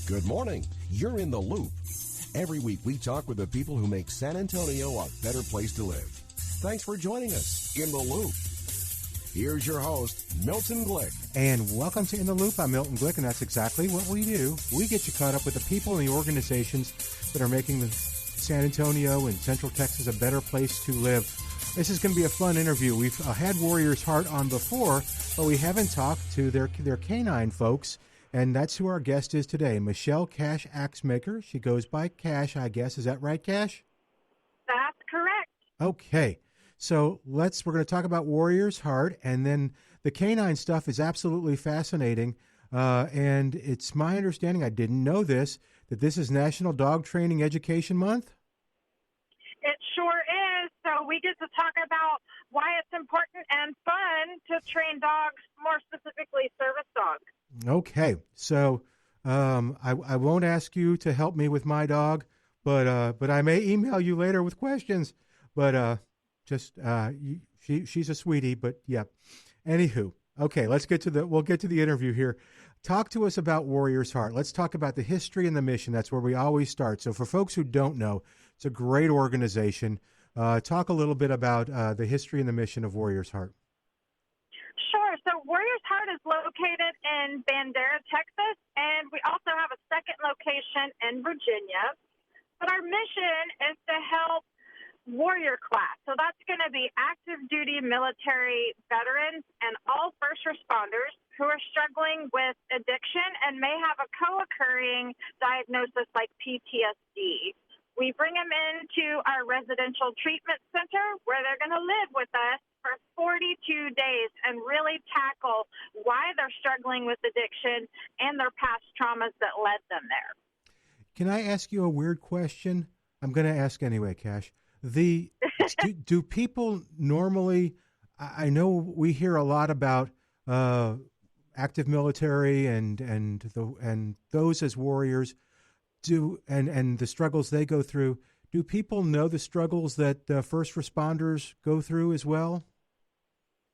Good morning. You're in the loop. Every week we talk with the people who make San Antonio a better place to live. Thanks for joining us in the loop. Here's your host, Milton Glick. And welcome to In the Loop. I'm Milton Glick, and that's exactly what we do. We get you caught up with the people and the organizations that are making the San Antonio and Central Texas a better place to live. This is going to be a fun interview. We've had Warriors Heart on before, but we haven't talked to their canine folks, and that's who our guest is today, Michelle Cash Axmaker. She goes by Cash, I guess. Is that right, Cash? That's correct. Okay. So we're going to talk about Warriors Heart, and then the canine stuff is absolutely fascinating. And it's my understanding, I didn't know this, that this is National Dog Training Education Month? It sure is. So we get to talk about why it's important and fun to train dogs, more specifically service dogs. Okay. So I won't ask you to help me with my dog, but I may email you later with questions. But she's a sweetie, but yeah. Anywho, okay, we'll get to the interview here. Talk to us about Warriors Heart. Let's talk about the history and the mission. That's where we always start. So for folks who don't know, it's a great organization. Talk a little bit about the history and the mission of Warriors Heart. Sure. So Warriors Heart is located in Bandera, Texas, and we also have a second location in Virginia. But our mission is to help warrior class. So that's going to be active duty military veterans and all first responders who are struggling with addiction and may have a co-occurring diagnosis like PTSD. We bring them into our residential treatment center where they're going to live with us for 42 days and really tackle why they're struggling with addiction and their past traumas that led them there. Can I ask you a weird question? I'm going to ask anyway, Cash. Do people normally? I know we hear a lot about active military and those as warriors and the struggles they go through. Do people know the struggles that first responders go through as well?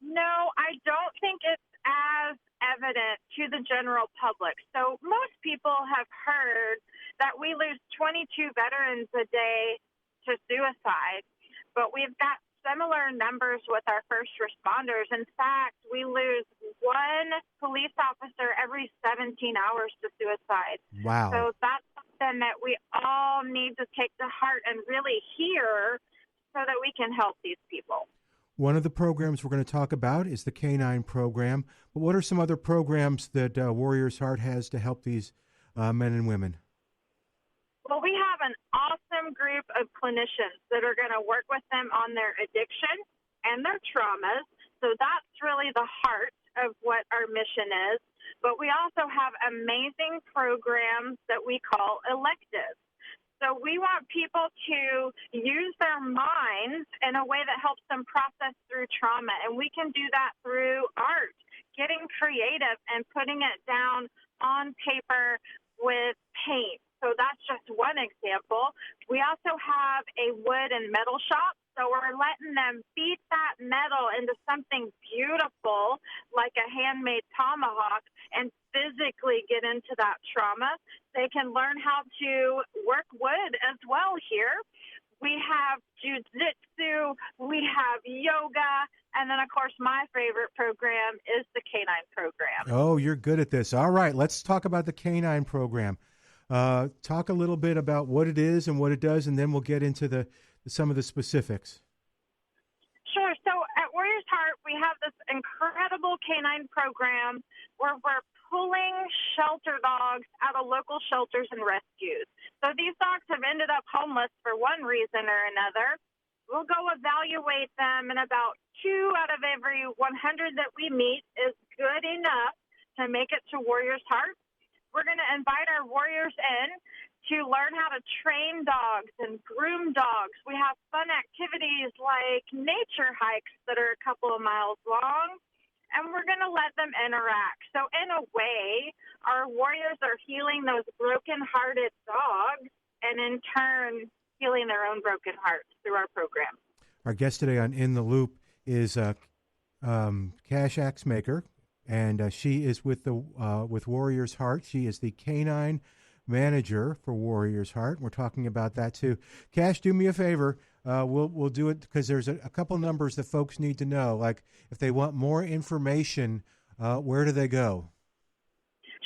No, I don't think it's as evident to the general public. So most people have heard that we lose 22 veterans a day to suicide, but we've got similar numbers with our first responders. In fact, we lose one police officer every 17 hours to suicide. Wow. So that's something that we all need to take to heart and really hear so that we can help these people. One of the programs we're going to talk about is the Canine program. But what are some other programs that Warriors Heart has to help these men and women? Well, we have an awesome group of clinicians that are going to work with them on their addiction and their traumas. So that's really the heart of what our mission is. But we also have amazing programs that we call electives. So we want people to use their minds in a way that helps them process through trauma. And we can do that through art, getting creative and putting it down on paper with paint. So that's just one example. We also have a wood and metal shop. So we're letting them beat that metal into something beautiful, like a handmade tomahawk, and physically get into that trauma. They can learn how to work wood as well here. We have jiu-jitsu, we have yoga, and then, of course, my favorite program is the Canine program. Oh, you're good at this. All right, let's talk about the Canine program. Talk a little bit about what it is and what it does, and then we'll get into some of the specifics. Sure. So at Warriors Heart, we have this incredible canine program where we're pulling shelter dogs out of local shelters and rescues. So these dogs have ended up homeless for one reason or another. We'll go evaluate them, and about 2 out of every 100 that we meet is good enough to make it to Warriors Heart. We're going to invite our warriors in to learn how to train dogs and groom dogs. We have fun activities like nature hikes that are a couple of miles long, and we're going to let them interact. So in a way, our warriors are healing those broken-hearted dogs and in turn healing their own broken hearts through our program. Our guest today on In the Loop is Cash Axmaker, and she is with Warriors Heart. She is the canine manager for Warriors Heart. We're talking about that too. Cash, do me a favor. We'll do it because there's a couple numbers that folks need to know. Like if they want more information, where do they go?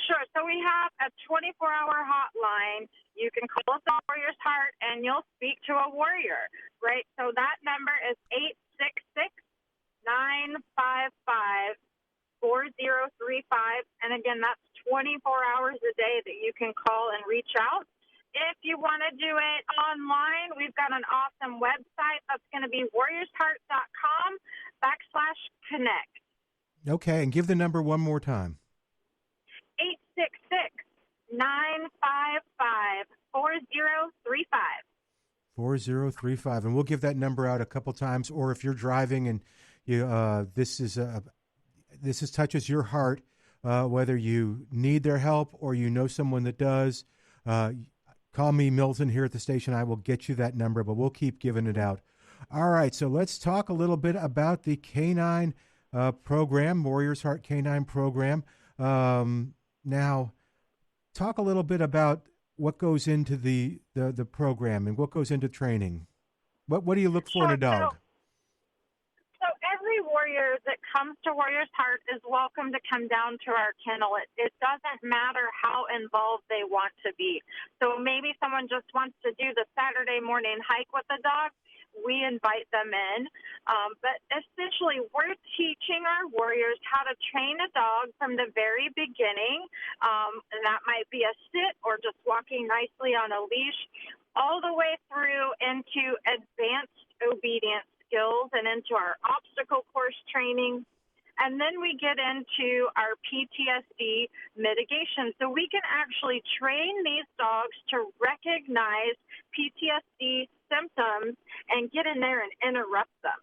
Sure. So we have a 24-hour hotline. You can call us at Warriors Heart, and you'll speak to a warrior, right? So that number is 866-955-4035. And again, that's 24 hours a day that you can call and reach out. If you want to do it online, we've got an awesome website. That's going to be warriorsheart.com/connect. Okay, and give the number one more time. 866-955-4035. 4035, and we'll give that number out a couple times. Or if you're driving and you this touches your heart, whether you need their help or you know someone that does, call me, Milton, here at the station. I will get you that number, but we'll keep giving it out. All right, so let's talk a little bit about the Canine program, Warriors Heart Canine program. Now, talk a little bit about what goes into the program and what goes into training. What do you look for in a dog? So every warrior that comes to Warriors Heart is welcome to come down to our kennel. It doesn't matter how involved they want to be. So maybe someone just wants to do the Saturday morning hike with the dog. We invite them in. But essentially, we're teaching our warriors how to train a dog from the very beginning. And that might be a sit or just walking nicely on a leash, all the way through into advanced obedience skills and into our obstacle course training. And then we get into our PTSD mitigation. So we can actually train these dogs to recognize PTSD symptoms and get in there and interrupt them.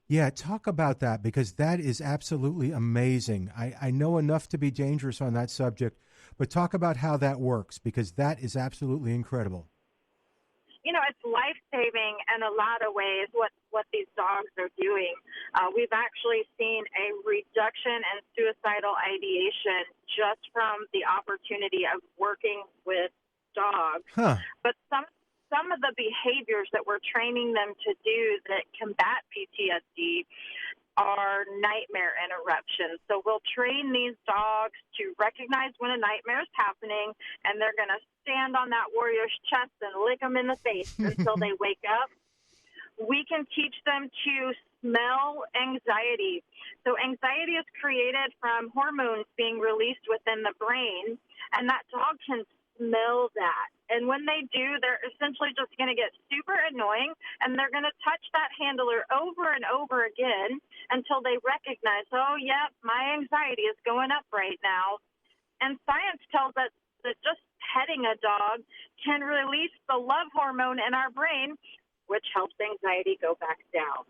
Yeah, talk about that, because that is absolutely amazing. I know enough to be dangerous on that subject, but talk about how that works, because that is absolutely incredible. You know, it's life-saving in a lot of ways what these dogs are doing. We've actually seen a reduction in suicidal ideation just from the opportunity of working with dogs. Huh. But some of the behaviors that we're training them to do that combat PTSD are nightmare interruptions. So we'll train these dogs to recognize when a nightmare is happening, and they're going to stand on that warrior's chest and lick them in the face until they wake up. We can teach them to smell anxiety. So anxiety is created from hormones being released within the brain, and that dog can smell that. And when they do, they're essentially just going to get super annoying, and they're going to touch that handler over and over again until they recognize, oh, yep, my anxiety is going up right now. And science tells us that just petting a dog can release the love hormone in our brain, which helps anxiety go back down.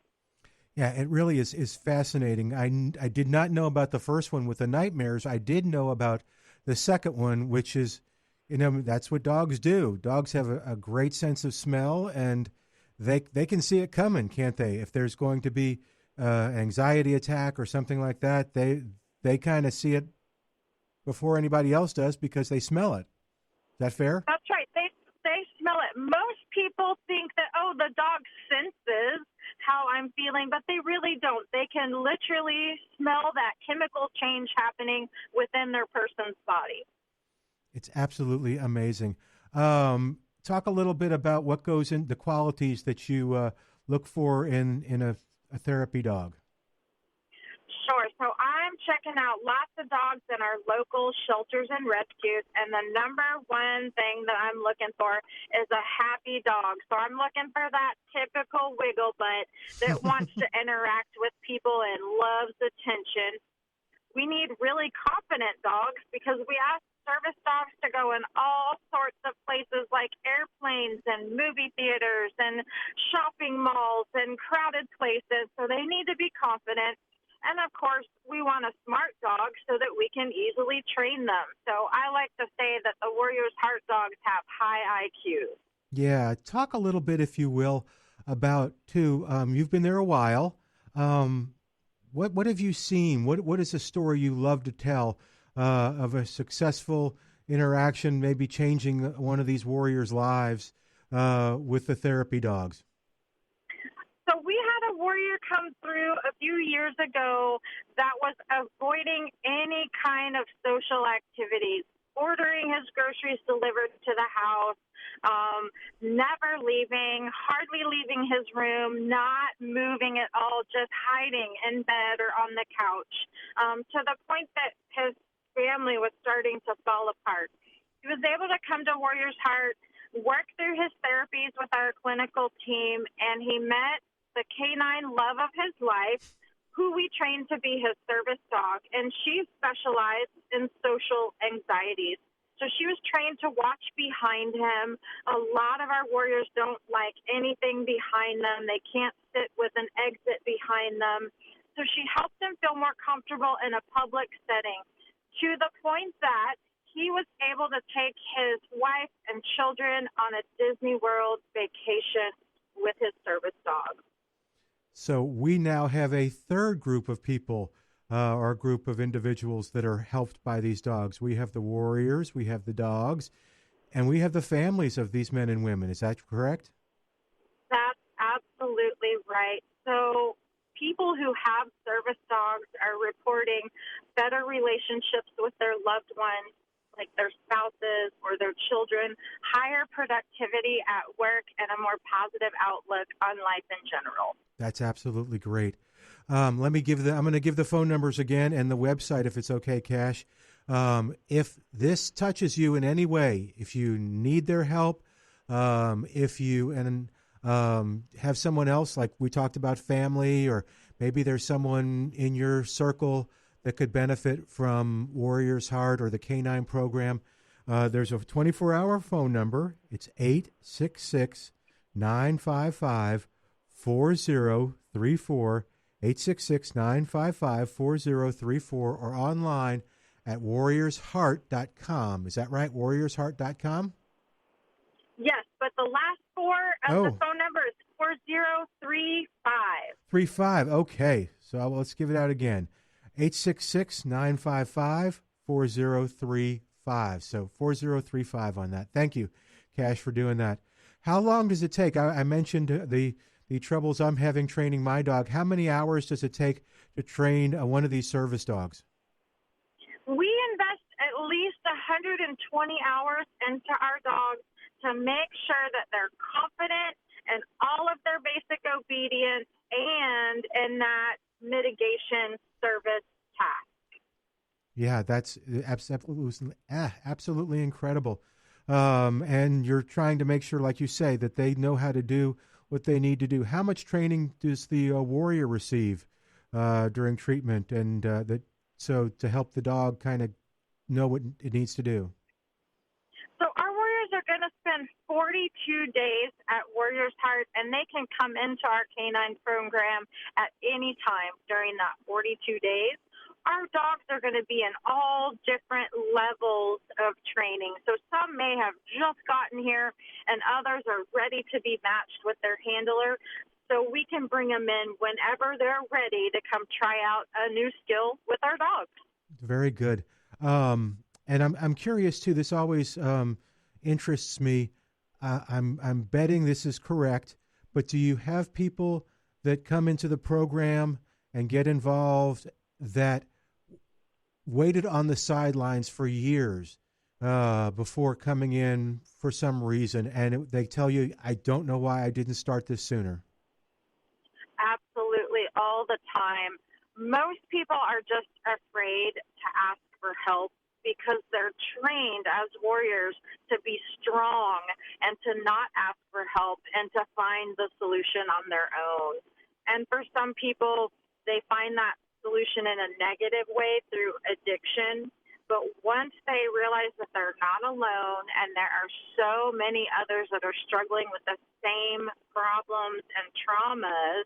Yeah, it really is fascinating. I did not know about the first one with the nightmares. I did know about the second one, which is, you know, that's what dogs do. Dogs have a great sense of smell, and they can see it coming, can't they? If there's going to be anxiety attack or something like that, they kind of see it before anybody else does because they smell it. Is that fair? That's right. They smell it. Most people think that, oh, the dog senses how I'm feeling, but they really don't. They can literally smell that chemical change happening within their person's body. It's absolutely amazing. Talk a little bit about what goes in the qualities that you look for in a therapy dog. Sure. So I'm checking out lots of dogs in our local shelters and rescues, and the number one thing that I'm looking for is a happy dog. So I'm looking for that typical wiggle butt that wants to interact with people and loves attention. We need really confident dogs because we ask service dogs to go in all sorts of places like airplanes and movie theaters and shopping malls and crowded places. So they need to be confident. And, of course, we want a smart dog so that we can easily train them. So I like to say that the Warriors Heart dogs have high IQ. Yeah. Talk a little bit, if you will, about, too, you've been there a while. What have you seen? What is a story you love to tell of a successful interaction, maybe changing one of these warriors' lives with the therapy dogs? So we had a warrior come through a few years ago that was avoiding any kind of social activities, ordering his groceries delivered to the house, never leaving, hardly leaving his room, not moving at all, just hiding in bed or on the couch, to the point that his family was starting to fall apart. He was able to come to Warrior's Heart, work through his therapies with our clinical team, and he met the canine love of his life, who we trained to be his service dog, and she specialized in social anxieties. So she was trained to watch behind him. A lot of our warriors don't like anything behind them. They can't sit with an exit behind them. So she helped him feel more comfortable in a public setting, to the point that he was able to take his wife and children on a Disney World vacation with his service dog. So we now have a third group of people, or a group of individuals that are helped by these dogs. We have the warriors, we have the dogs, and we have the families of these men and women. Is that correct? That's absolutely right. So people who have service dogs are reporting better relationships with their loved ones, like their spouses or their children, higher productivity at work, and a more positive outlook on life in general. That's absolutely great. I'm going to give the phone numbers again and the website, if it's okay, Cash. If this touches you in any way, if you need their help, if you have someone else, like we talked about, family, or maybe there's someone in your circle that could benefit from Warrior's Heart or the Canine program, there's a 24-hour phone number. It's 866-955-4034, 866-955-4034, or online at warriorsheart.com. Is that right, warriorsheart.com? Yes, but the last four of the phone number is 4035. 35, okay. So let's give it out again. 866-955-4035. So 4035 on that. Thank you, Cash, for doing that. How long does it take? I mentioned the troubles I'm having training my dog. How many hours does it take to train one of these service dogs? We invest at least 120 hours into our dogs to make sure that they're confident in all of their basic obedience and in that mitigation service task. Yeah, that's absolutely incredible. And you're trying to make sure, like you say, that they know how to do what they need to do. How much training does the warrior receive during treatment, and so to help the dog kind of know what it needs to do? So our warriors are going to spend 42 days at Warrior's Heart, and they can come into our canine program at any time during that 42 days. Our dogs are going to be in all different levels of training. So some may have just gotten here, and others are ready to be matched with their handler. So we can bring them in whenever they're ready to come try out a new skill with our dogs. Very good. And I'm curious too. This always interests me. I'm betting this is correct, but do you have people that come into the program and get involved that waited on the sidelines for years before coming in for some reason, and they tell you, I don't know why I didn't start this sooner? Absolutely, all the time. Most people are just afraid to ask for help because they're trained as warriors to be strong and to not ask for help and to find the solution on their own. And for some people, they find that solution in a negative way through addiction. But once they realize that they're not alone and there are so many others that are struggling with the same problems and traumas,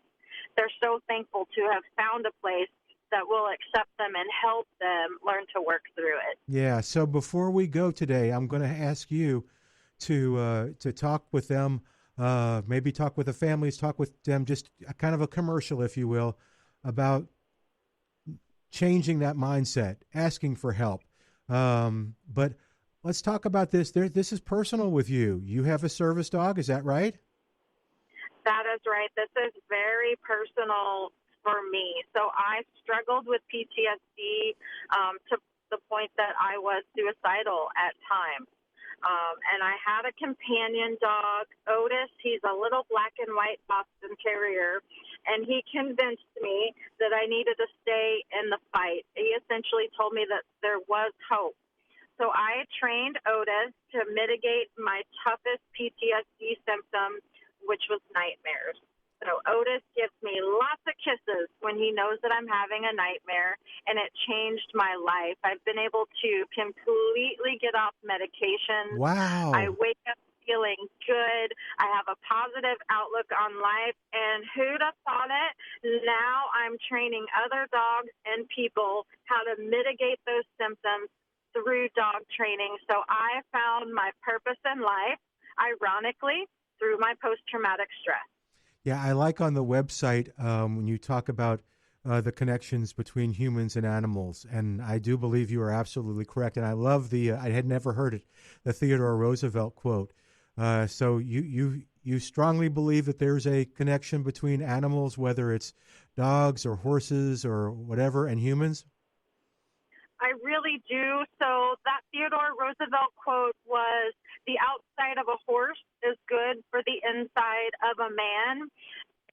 they're so thankful to have found a place that will accept them and help them learn to work through it. Yeah, so before we go today, I'm going to ask you to talk with them, maybe talk with the families, talk with them, just kind of a commercial, if you will, about changing that mindset, asking for help. But let's talk about this. This is personal with you. You have a service dog, is that right? That is right. This is very personal for me. So I struggled with PTSD to the point that I was suicidal at times. And I had a companion dog, Otis. He's a little black and white Boston Terrier, and he convinced me that I needed to stay in the fight. He essentially told me that there was hope. So I trained Otis to mitigate my toughest PTSD symptoms, which was nightmares. So Otis gives me lots of kisses when he knows that I'm having a nightmare, and it changed my life. I've been able to completely get off medications. I Wow. wake up feeling good. I have a positive outlook on life, and who'd have thought it? Now I'm training other dogs and people how to mitigate those symptoms through dog training. So I found my purpose in life, ironically, through my post-traumatic stress. Yeah, I like on the website when you talk about the connections between humans and animals, and I do believe you are absolutely correct. And I love I had never heard it, the Theodore Roosevelt quote. So you strongly believe that there's a connection between animals, whether it's dogs or horses or whatever, and humans? I really do. So that Theodore Roosevelt quote was, "The outside of a horse is good for the inside of a man."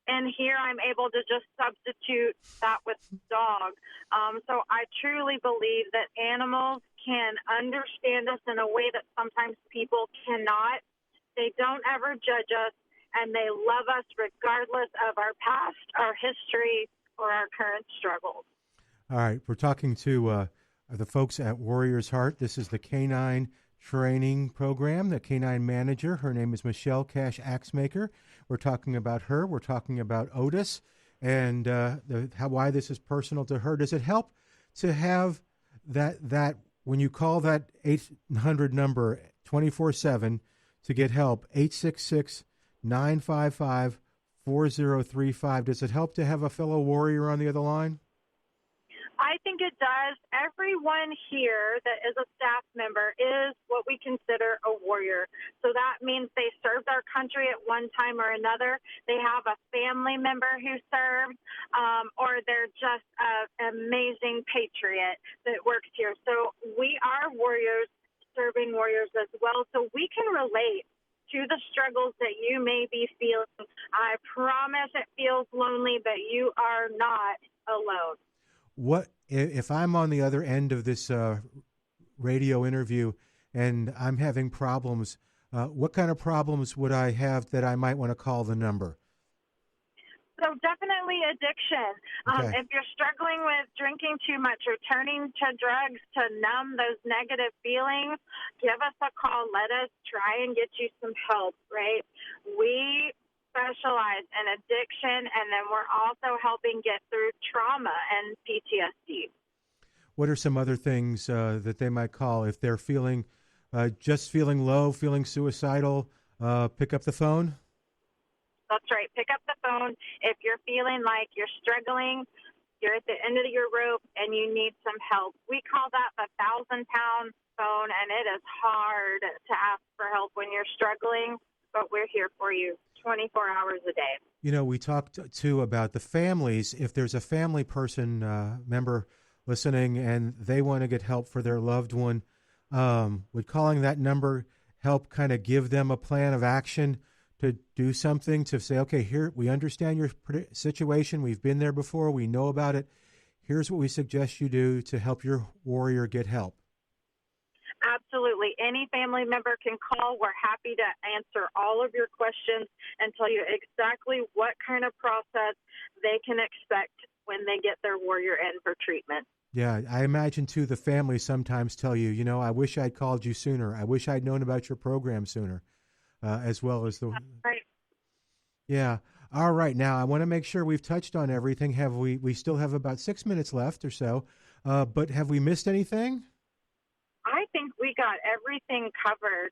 And here I'm able to just substitute that with dog. So I truly believe that animals can understand us in a way that sometimes people cannot. They don't ever judge us, and they love us regardless of our past, our history, or our current struggles. All right, we're talking to the folks at Warrior's Heart. This is the Canine Training Program, the Canine Manager. Her name is Michelle Cash Axmaker. We're talking about her. We're talking about Otis and why this is personal to her. Does it help to have that when you call that 800 number 24/7 to get help, 866-955-4035? Does it help to have a fellow warrior on the other line? I think it does. Everyone here that is a staff member is what we consider a warrior. So that means they served our country at one time or another. They have a family member who served, or they're just an amazing patriot that works here. So we are warriors, serving warriors as well. So we can relate to the struggles that you may be feeling. I promise it feels lonely, but you are not alone. What if I'm on the other end of this radio interview and I'm having problems? What kind of problems would I have that I might want to call the number? So definitely addiction. Okay. If you're struggling with drinking too much or turning to drugs to numb those negative feelings, give us a call. Let us try and get you some help, right? We specialize in addiction, and then we're also helping get through trauma and PTSD. What are some other things that they might call if they're feeling just feeling low, feeling suicidal? Pick up the phone. That's right. Pick up the phone. If you're feeling like you're struggling, you're at the end of your rope, and you need some help. We call that the 1,000-pound phone, and it is hard to ask for help when you're struggling, but we're here for you 24 hours a day. You know, we talked too about the families. If there's a family person member listening and they want to get help for their loved one, would calling that number help kind of give them a plan of action to do something, to say, okay, here, we understand your situation. We've been there before. We know about it. Here's what we suggest you do to help your warrior get help. Absolutely. Any family member can call. We're happy to answer all of your questions and tell you exactly what kind of process they can expect when they get their warrior in for treatment. Yeah, I imagine, too, the families sometimes tell you, you know, I wish I'd called you sooner. I wish I'd known about your program sooner, as well as the... Right. Yeah. All right. Now, I want to make sure we've touched on everything. Have we still have about 6 minutes left or so, but have we missed anything? I think we got everything covered.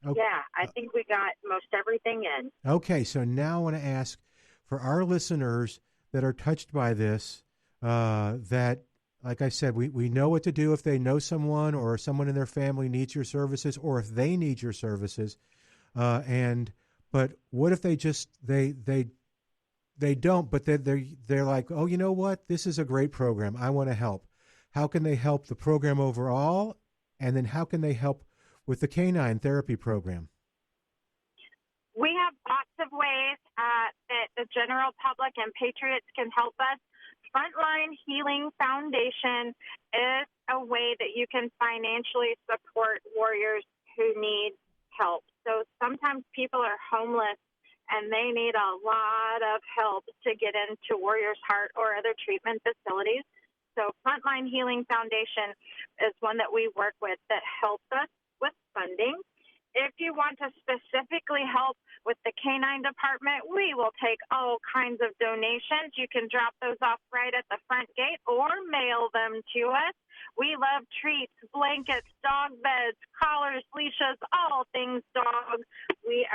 Okay. Yeah, I think we got most everything in. Okay, so now I want to ask for our listeners that are touched by this, that like I said, we know what to do if they know someone or someone in their family needs your services, or if they need your services. And but what if they just they don't, but they're like, oh, you know what? This is a great program. I want to help. How can they help the program overall? And then how can they help with the canine therapy program? We have lots of ways that the general public and patriots can help us. Frontline Healing Foundation is a way that you can financially support warriors who need help. So sometimes people are homeless and they need a lot of help to get into Warriors Heart or other treatment facilities. So Frontline Healing Foundation is one that we work with that helps us with funding. If you want to specifically help with the canine department, we will take all kinds of donations. You can drop those off right at the front gate or mail them to us. We love treats, blankets, dog beds, collars, leashes, all things dog. We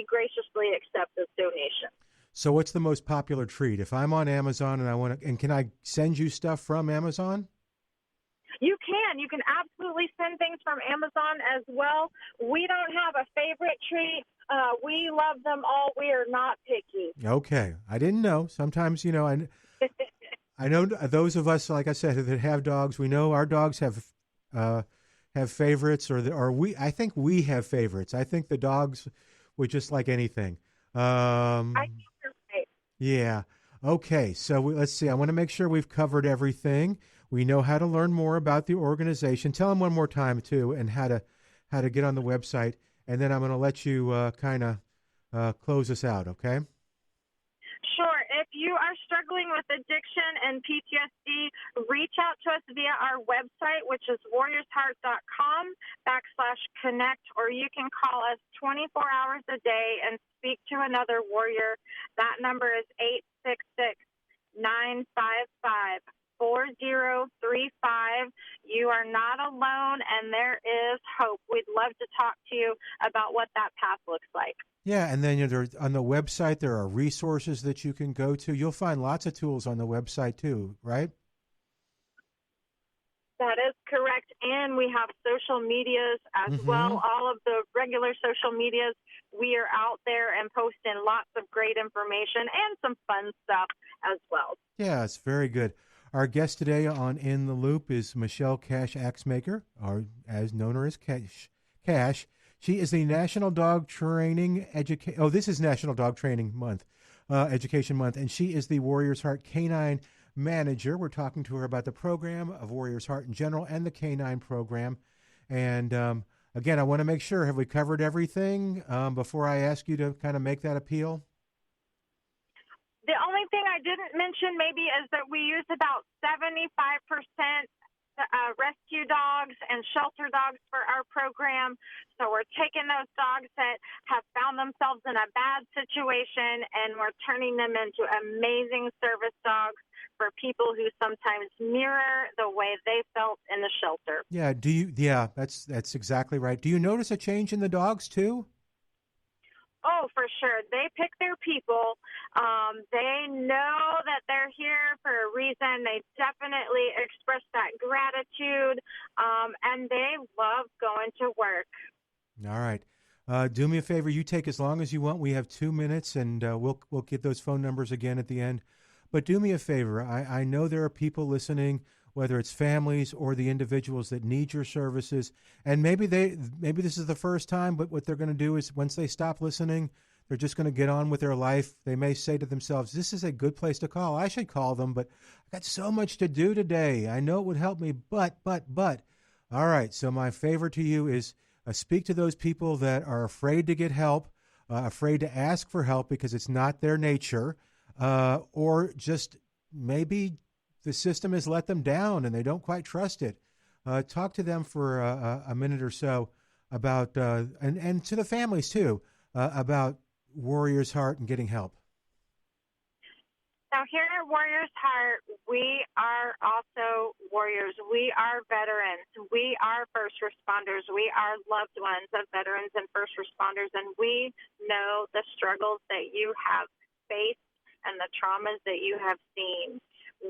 graciously accept this donation. So what's the most popular treat? If I'm on Amazon and I want to, and can I send you stuff from Amazon? You can. You can absolutely send things from Amazon as well. We don't have a favorite treat. We love them all. We are not picky. Okay. I didn't know. Sometimes, I know those of us, like I said, that have dogs, we know our dogs have favorites, I think we have favorites. I think the dogs were just like anything. I think you're right. Yeah. Okay. So let's see. I want to make sure we've covered everything. We know how to learn more about the organization. Tell them one more time too, and how to get on the website. And then I'm going to let you kind of close us out. Okay. Sure. If you are struggling with addiction and PTSD, reach out to us via our website, which is warriorsheart.com/connect, or you can call us 24 hours a day and speak to another warrior. That number is 866-955-4035. You are not alone, and there is hope. We'd love to talk to you about what that path looks like. Yeah, and then on the website, there are resources that you can go to. You'll find lots of tools on the website too, right? That is correct. And we have social medias as well. All of the regular social medias, we are out there and posting lots of great information and some fun stuff as well. Yeah, it's very good. Our guest today on In the Loop is Michelle Cash Axmaker, or as known her as Cash. She is the National Dog Training this is National Dog Training Month, Education Month, and she is the Warriors Heart Canine Manager. We're talking to her about the program of Warriors Heart in general and the canine program. And again, I want to make sure, have we covered everything before I ask you to kind of make that appeal? The only thing I didn't mention maybe is that we use about 75% rescue dogs and shelter dogs for our program. So we're taking those dogs that have found themselves in a bad situation and we're turning them into amazing service dogs for people who sometimes mirror the way they felt in the shelter. Yeah, yeah, that's exactly right. Do you notice a change in the dogs too? Oh, for sure. They pick their people. They know that they're here for a reason. They definitely express that gratitude, and they love going to work. All right. Do me a favor. You take as long as you want. We have 2 minutes, and we'll get those phone numbers again at the end. But do me a favor. I know there are people listening, whether it's families or the individuals that need your services, and maybe this is the first time, but what they're going to do is once they stop listening, they're just going to get on with their life. They may say to themselves, this is a good place to call. I should call them, but I got so much to do today. I know it would help me, but. All right, so my favor to you is speak to those people that are afraid to get help, afraid to ask for help because it's not their nature, or just maybe the system has let them down and they don't quite trust it. Talk to them for a minute or so about, and to the families too, about Warriors Heart and getting help. Now, here at Warriors Heart, we are also warriors. We are veterans. We are first responders. We are loved ones of veterans and first responders, and we know the struggles that you have faced and the traumas that you have seen.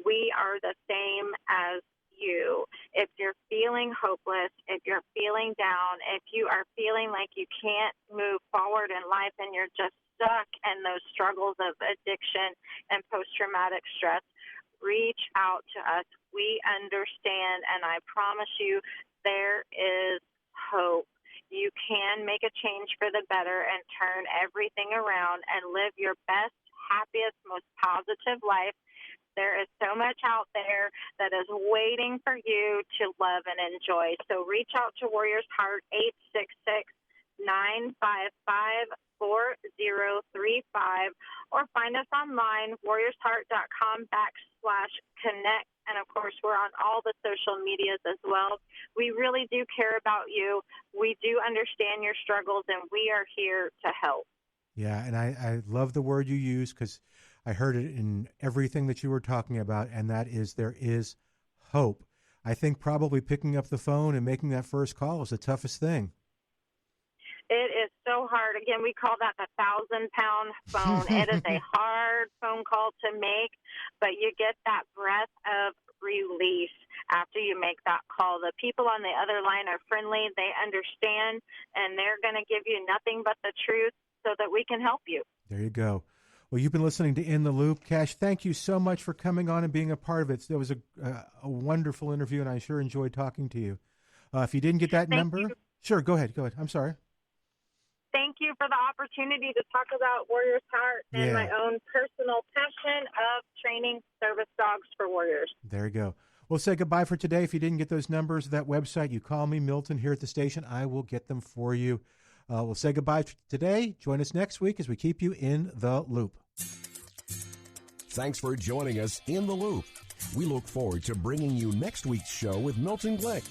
We are the same as you, if you're feeling hopeless, if you're feeling down, if you are feeling like you can't move forward in life and you're just stuck in those struggles of addiction and post-traumatic stress, reach out to us. We understand, and I promise you there is hope. You can make a change for the better and turn everything around and live your best, happiest, most positive life. There is so much out there that is waiting for you to love and enjoy. So reach out to Warriors Heart, 866-955-4035, or find us online, warriorsheart.com/connect. And, of course, we're on all the social medias as well. We really do care about you. We do understand your struggles, and we are here to help. Yeah, and I love the word you use because I heard it in everything that you were talking about, and that is there is hope. I think probably picking up the phone and making that first call is the toughest thing. It is so hard. Again, we call that the 1,000-pound phone. It is a hard phone call to make, but you get that breath of relief after you make that call. The people on the other line are friendly. They understand, and they're going to give you nothing but the truth so that we can help you. There you go. Well, you've been listening to In the Loop. Cash, thank you so much for coming on and being a part of it. It was a wonderful interview, and I sure enjoyed talking to you. If you didn't get that number, sure, go ahead. I'm sorry. Thank you for the opportunity to talk about Warriors Heart and my own personal passion of training service dogs for Warriors. There you go. We'll say goodbye for today. If you didn't get those numbers, that website, you call me, Milton, here at the station. I will get them for you. We'll say goodbye today. Join us next week as we keep you in the loop. Thanks for joining us in the loop. We look forward to bringing you next week's show with Milton Glick.